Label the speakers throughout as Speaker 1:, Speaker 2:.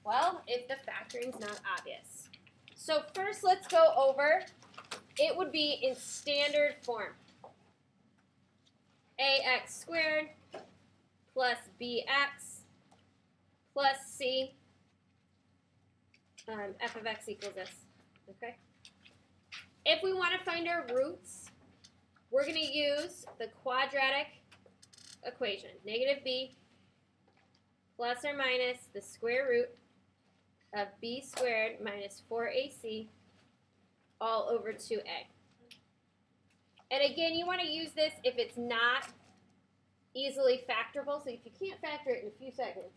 Speaker 1: Well, if the factoring's not obvious. So first let's go over, it would be in standard form. AX squared plus BX plus C, f of x equals this, okay? If we want to find our roots, we're going to use the quadratic equation, negative b plus or minus the square root of b squared minus 4ac all over 2a. And again, you want to use this if it's not easily factorable. So if you can't factor it in a few seconds,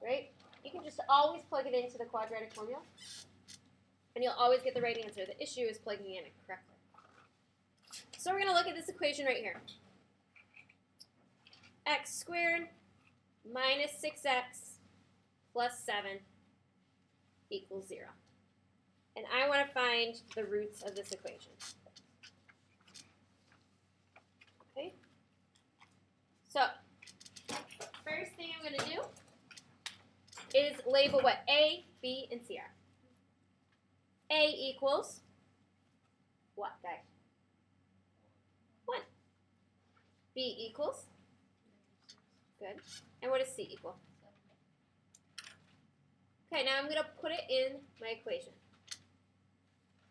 Speaker 1: right, you can just always plug it into the quadratic formula, and you'll always get the right answer. The issue is plugging in it correctly. So we're going to look at this equation right here. X squared minus 6x plus 7 equals 0. And I want to find the roots of this equation. Okay? So, first thing I'm going to do is label what A, B, and C are. A equals what, guys? 1. B equals? Good. And what does C equal? Okay, now I'm going to put it in my equation.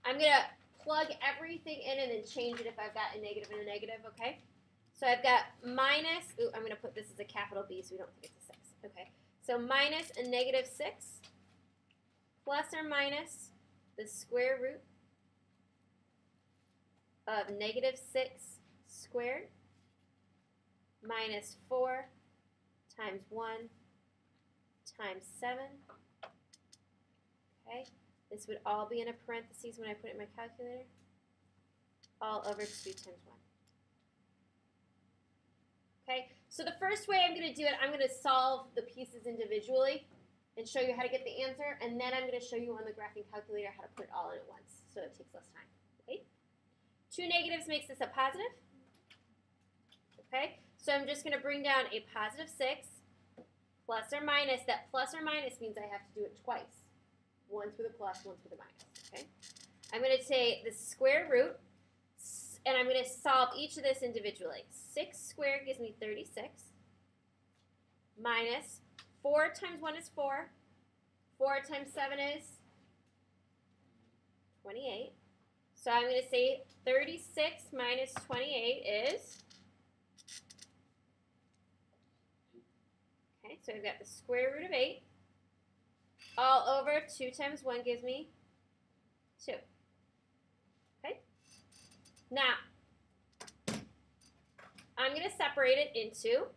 Speaker 1: I'm going to plug everything in and then change it if I've got a negative and a negative, okay? So I've got minus, I'm going to put this as a capital B so we don't think it's a 6, okay? So minus a negative 6 plus or minus the square root of negative 6 squared minus 4 times 1 times 7. Okay, this would all be in a parentheses when I put it in my calculator. All over 2 times 1. Okay, so the first way I'm going to do it, I'm going to solve the pieces individually and show you how to get the answer, and then I'm going to show you on the graphing calculator how to put it all in at once, so it takes less time. Okay, 2 negatives makes this a positive. Okay, so I'm just going to bring down a positive 6 plus or minus. That plus or minus means I have to do it twice. Once with a plus, once with a minus. Okay, I'm going to take the square root, and I'm going to solve each of this individually. 6 squared gives me 36 minus 4 times 1 is 4. 4 times 7 is 28. So I'm going to say 36 minus 28 is, okay, so I've got the square root of 8. All over 2 times 1 gives me 2. Okay? Now, I'm going to separate it into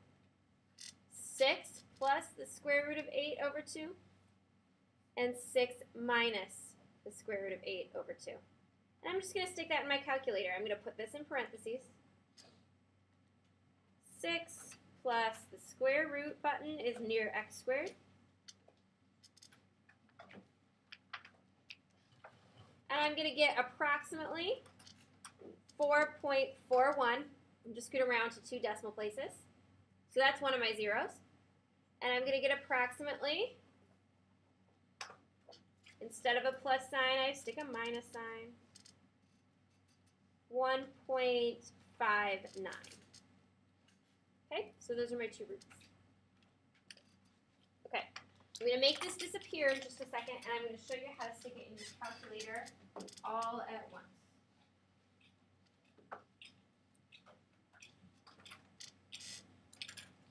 Speaker 1: 6 plus the square root of 8 over 2 and 6 minus the square root of 8 over 2. And I'm just going to stick that in my calculator. I'm going to put this in parentheses. 6 plus the square root button is near x squared. And I'm going to get approximately 4.41. I'm just going to round to 2 decimal places. So that's one of my zeros. And I'm going to get approximately, instead of a plus sign, I stick a minus sign, 1.59. Okay, so those are my 2 roots. Okay, I'm going to make this disappear in just a second, and I'm going to show you how to stick it in your calculator all at once.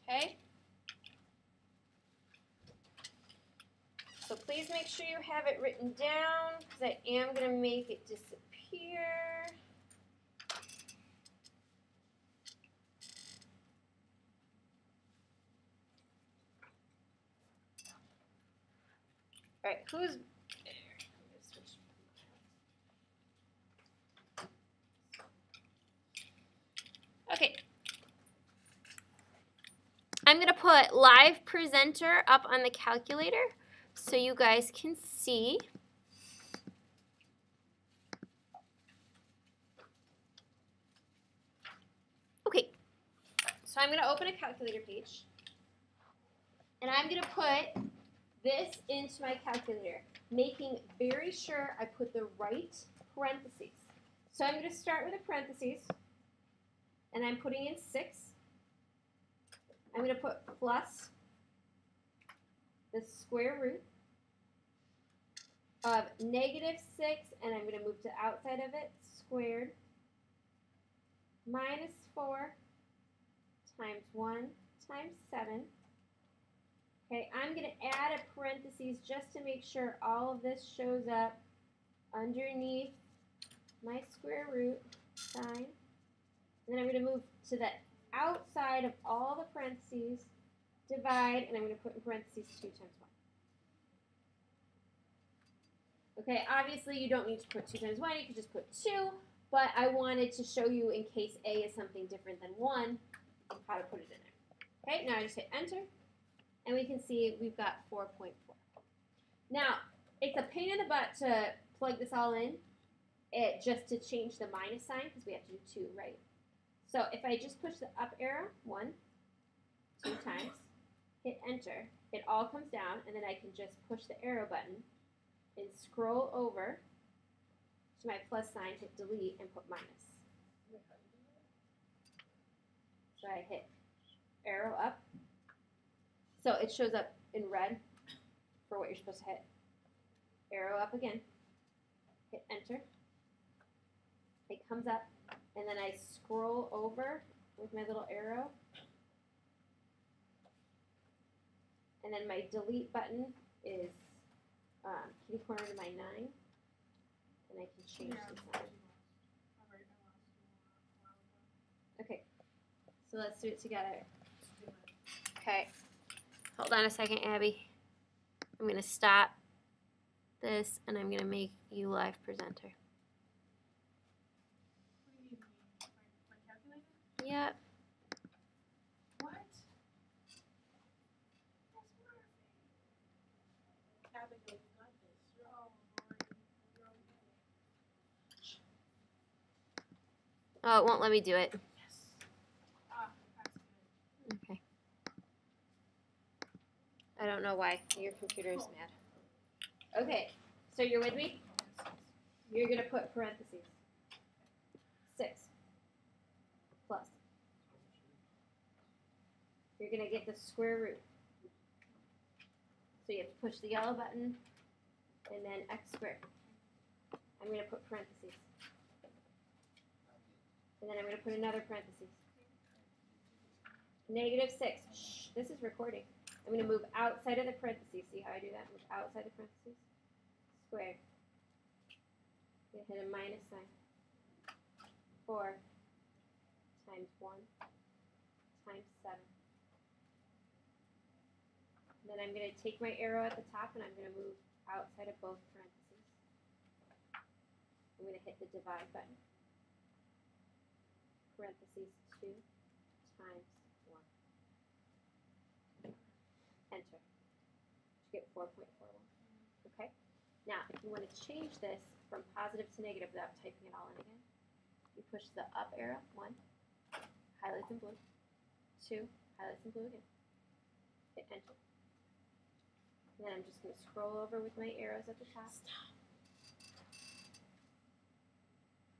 Speaker 1: Okay? So please make sure you have it written down, because I am going to make it disappear. All right, who's... Okay. I'm going to put live presenter up on the calculator so you guys can see. Okay, so I'm going to open a calculator page, and I'm going to put this into my calculator, making very sure I put the right parentheses. So I'm going to start with a parentheses, and I'm putting in 6. I'm going to put plus the square root of -6, and I'm going to move to outside of it, squared, minus 4 times 1 times 7. Okay, I'm going to add a parentheses just to make sure all of this shows up underneath my square root sign. And then I'm going to move to the outside of all the parentheses, divide, and I'm going to put in parentheses 2 times 1. Okay, obviously you don't need to put 2 times 1, you can just put 2, but I wanted to show you in case A is something different than 1, how to put it in there. Okay, now I just hit enter, and we can see we've got 4.4. Now, it's a pain in the butt to plug this all in, just to change the minus sign, because we have to do 2, right? So if I just push the up arrow, 1, 2 times, hit enter, it all comes down, and then I can just push the arrow button and scroll over to my plus sign, hit delete, and put minus. So I hit arrow up. So it shows up in red for what you're supposed to hit. Arrow up again. Hit enter. It comes up, and then I scroll over with my little arrow. And then my delete button is kitty corner to my 9. And I can change the sign. Okay, so let's do it together. Okay, hold on a second, Abby. I'm going to stop this, and I'm going to make you live presenter.
Speaker 2: What do you mean? My calculator?
Speaker 1: Yep.
Speaker 2: What? That's perfect. Abigail, you got this. You're all
Speaker 1: Oh, it won't let me do it.
Speaker 2: Yes. Ah, that's good.
Speaker 1: Okay. I don't know why. Your computer is mad. Okay, so you're with me? You're going to put parentheses. 6 plus. You're going to get the square root. So you have to push the yellow button and then x squared. I'm going to put parentheses. And then I'm going to put another parentheses. -6. Shh, this is recording. I'm going to move outside of the parentheses. See how I do that? Move outside the parentheses. Squared. I'm going to hit a minus sign. 4 times 1 times 7. And then I'm going to take my arrow at the top, and I'm going to move outside of both parentheses. I'm going to hit the divide button. Parentheses 2 times 1. Enter. You get 4.41. Okay? Now, if you want to change this from positive to negative without typing it all in again, you push the up arrow, 1, highlights in blue, 2, highlights in blue again, hit enter. And then I'm just going to scroll over with my arrows at the top. Stop.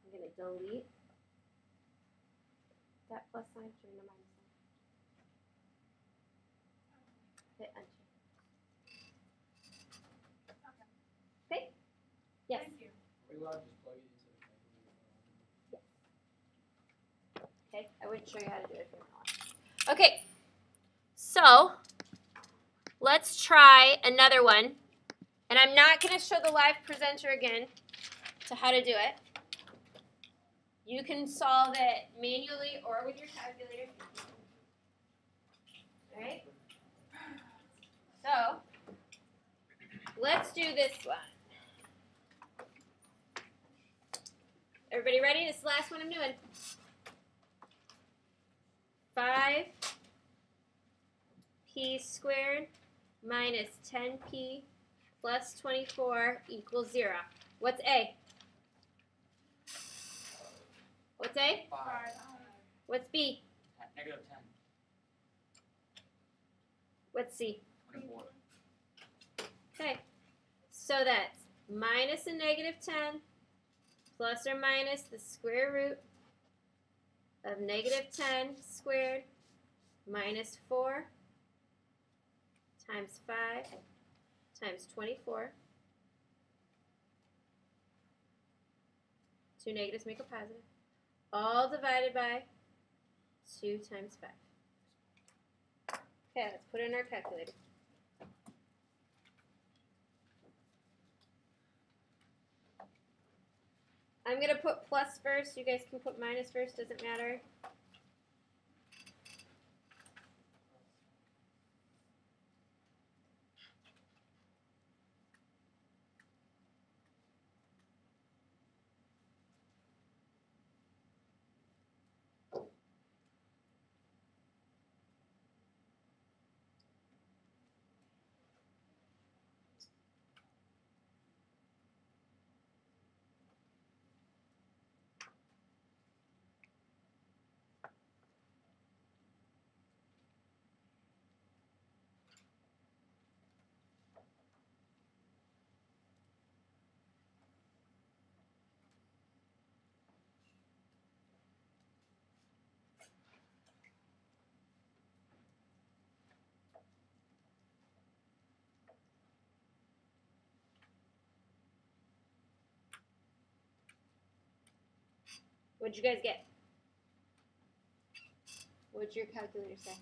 Speaker 1: I'm going to delete that plus sign, turn the minus sign. Hit enter. Okay? Yes?
Speaker 2: Thank you.
Speaker 3: Are we allowed to just plug it into the calculator?
Speaker 1: Yes. Okay, I wouldn't show you how to do it if you weren't on. Okay, so let's try another one. And I'm not going to show the live presenter again to how to do it. You can solve it manually or with your calculator. All right? So, let's do this one. Everybody ready? This is the last one I'm doing. 5p squared minus 10p plus 24 equals 0. What's A? What's A?
Speaker 3: 5.
Speaker 1: What's B?
Speaker 3: -10.
Speaker 1: What's C?
Speaker 3: 24.
Speaker 1: Okay, so that's minus a negative 10 plus or minus the square root of negative 10 squared minus 4 times 5 times 24. Two negatives make a positive. All divided by 2 times 5. Okay, let's put it in our calculator. I'm going to put plus first. You guys can put minus first. Doesn't matter. What'd you guys get? What'd your calculator say?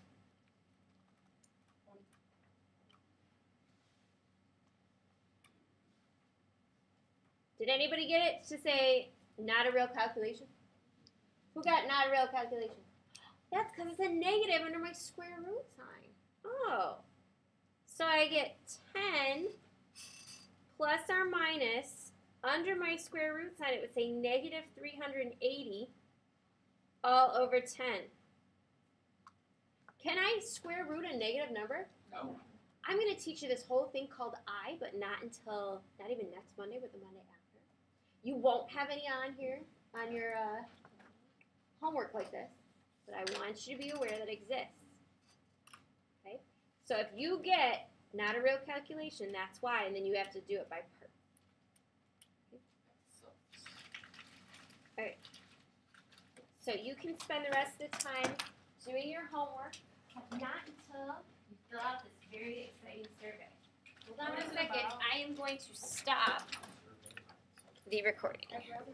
Speaker 1: Did anybody get it to say not a real calculation? Who got not a real calculation? That's because it's a negative under my square root sign. Oh. So I get 10 plus or minus, under my square root sign, it would say negative 380 all over 10. Can I square root a negative number?
Speaker 3: No.
Speaker 1: I'm going to teach you this whole thing called I, but not even next Monday, but the Monday after. You won't have any on here, on your homework like this, but I want you to be aware that it exists. Okay? So if you get not a real calculation, that's why, and then you have to do it by part. Okay? All right. So you can spend the rest of the time doing your homework, but not until you fill out this very exciting survey. Hold on
Speaker 2: What
Speaker 1: a
Speaker 2: is it
Speaker 1: second.
Speaker 2: about?
Speaker 1: I am going to stop the recording.
Speaker 2: I'd rather